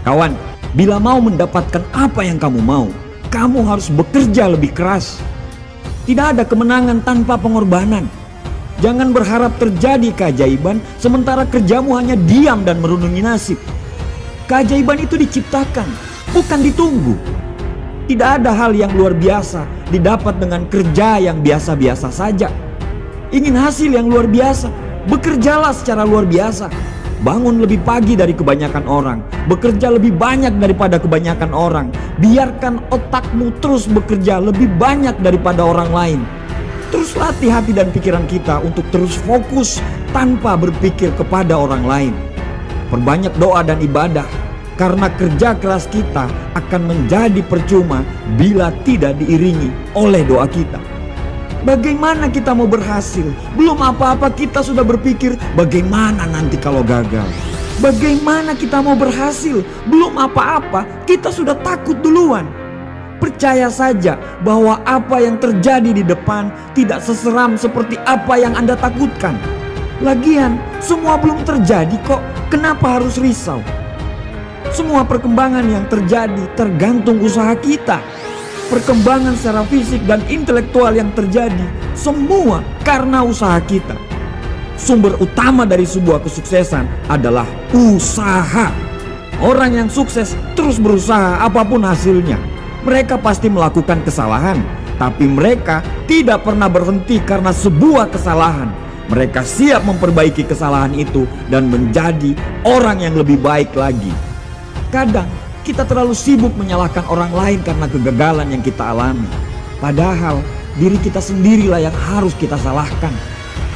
Kawan, bila mau mendapatkan apa yang kamu mau, kamu harus bekerja lebih keras. Tidak ada kemenangan tanpa pengorbanan. Jangan berharap terjadi keajaiban sementara kerjamu hanya diam dan merenungi nasib. Keajaiban itu diciptakan, bukan ditunggu. Tidak ada hal yang luar biasa didapat dengan kerja yang biasa-biasa saja. Ingin hasil yang luar biasa, bekerjalah secara luar biasa. Bangun lebih pagi dari kebanyakan orang, bekerja lebih banyak daripada kebanyakan orang. Biarkan otakmu terus bekerja lebih banyak daripada orang lain. Terus latih hati dan pikiran kita untuk terus fokus tanpa berpikir kepada orang lain. Perbanyak doa dan ibadah, karena kerja keras kita akan menjadi percuma bila tidak diiringi oleh doa kita. Bagaimana kita mau berhasil? Belum apa-apa kita sudah berpikir bagaimana nanti kalau gagal. Bagaimana kita mau berhasil? Belum apa-apa kita sudah takut duluan. Percaya saja bahwa apa yang terjadi di depan tidak seseram seperti apa yang Anda takutkan. Lagian semua belum terjadi kok, kenapa harus risau? Semua perkembangan yang terjadi tergantung usaha kita. Perkembangan secara fisik dan intelektual yang terjadi semua karena usaha kita. Sumber utama dari sebuah kesuksesan adalah usaha. Orang yang sukses terus berusaha apapun hasilnya. Mereka pasti melakukan kesalahan, tapi mereka tidak pernah berhenti karena sebuah kesalahan. Mereka siap memperbaiki kesalahan itu dan menjadi orang yang lebih baik lagi. Kadang kita terlalu sibuk menyalahkan orang lain karena kegagalan yang kita alami. Padahal diri kita sendirilah yang harus kita salahkan.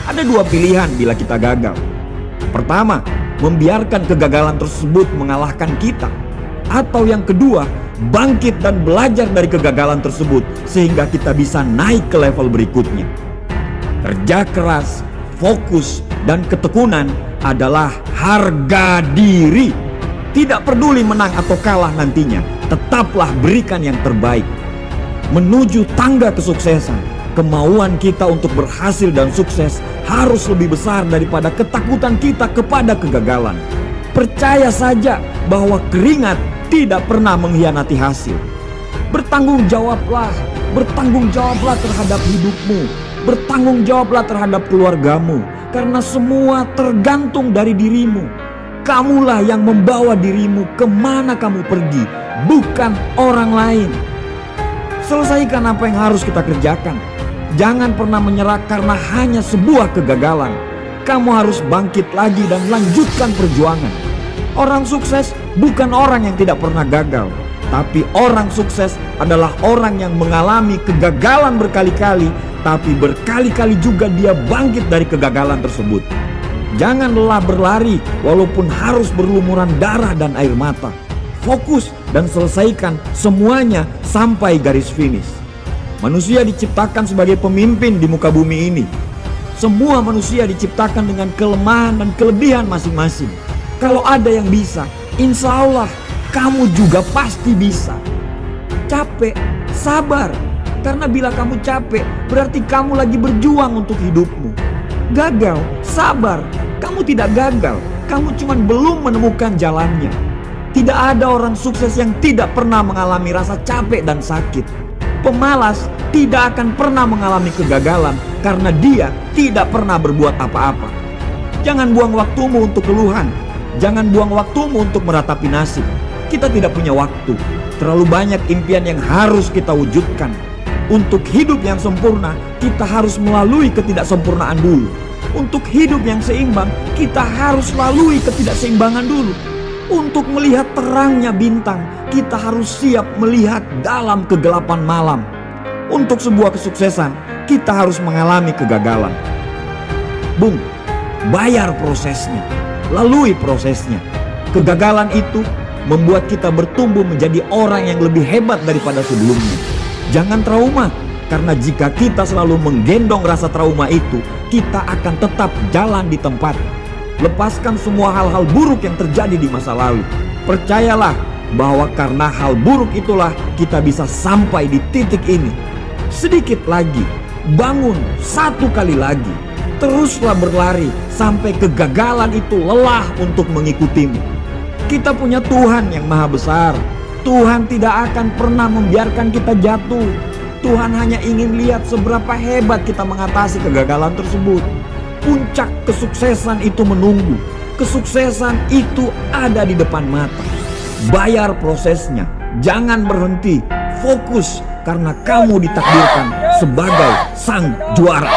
Ada dua pilihan bila kita gagal. Pertama, membiarkan kegagalan tersebut mengalahkan kita. Atau yang kedua, bangkit dan belajar dari kegagalan tersebut sehingga kita bisa naik ke level berikutnya. Kerja keras, fokus, dan ketekunan adalah harga diri. Tidak peduli menang atau kalah nantinya, tetaplah berikan yang terbaik. Menuju tangga kesuksesan, kemauan kita untuk berhasil dan sukses harus lebih besar daripada ketakutan kita kepada kegagalan. Percaya saja bahwa keringat tidak pernah mengkhianati hasil. Bertanggung jawablah terhadap hidupmu. Bertanggung jawablah terhadap keluargamu, karena semua tergantung dari dirimu. Kamulah yang membawa dirimu kemana kamu pergi, bukan orang lain. Selesaikan apa yang harus kita kerjakan. Jangan pernah menyerah karena hanya sebuah kegagalan. Kamu harus bangkit lagi dan lanjutkan perjuangan. Orang sukses bukan orang yang tidak pernah gagal, tapi orang sukses adalah orang yang mengalami kegagalan berkali-kali, tapi berkali-kali juga dia bangkit dari kegagalan tersebut. Jangan lelah berlari walaupun harus berlumuran darah dan air mata. Fokus dan selesaikan semuanya sampai garis finish. Manusia diciptakan sebagai pemimpin di muka bumi ini. Semua manusia diciptakan dengan kelemahan dan kelebihan masing-masing. Kalau ada yang bisa, insya Allah kamu juga pasti bisa. Capek, sabar. Karena bila kamu capek, berarti kamu lagi berjuang untuk hidupmu. Gagal, sabar. Kamu tidak gagal, kamu cuma belum menemukan jalannya. Tidak ada orang sukses yang tidak pernah mengalami rasa capek dan sakit. Pemalas tidak akan pernah mengalami kegagalan karena dia tidak pernah berbuat apa-apa. Jangan buang waktumu untuk keluhan. Jangan buang waktumu untuk meratapi nasib. Kita tidak punya waktu. Terlalu banyak impian yang harus kita wujudkan. Untuk hidup yang sempurna, kita harus melalui ketidaksempurnaan dulu. Untuk hidup yang seimbang, kita harus lalui ketidakseimbangan dulu. Untuk melihat terangnya bintang, kita harus siap melihat dalam kegelapan malam. Untuk sebuah kesuksesan, kita harus mengalami kegagalan. Bung, bayar prosesnya, lalui prosesnya. Kegagalan itu membuat kita bertumbuh menjadi orang yang lebih hebat daripada sebelumnya. Jangan trauma, karena jika kita selalu menggendong rasa trauma itu, kita akan tetap jalan di tempat. Lepaskan semua hal-hal buruk yang terjadi di masa lalu. Percayalah bahwa karena hal buruk itulah kita bisa sampai di titik ini. Sedikit lagi, bangun satu kali lagi. Teruslah berlari sampai kegagalan itu lelah untuk mengikutimu. Kita punya Tuhan yang maha besar. Tuhan tidak akan pernah membiarkan kita jatuh. Tuhan hanya ingin lihat seberapa hebat kita mengatasi kegagalan tersebut. Puncak kesuksesan itu menunggu. Kesuksesan itu ada di depan mata. Bayar prosesnya, jangan berhenti. Fokus, karena kamu ditakdirkan sebagai sang juara.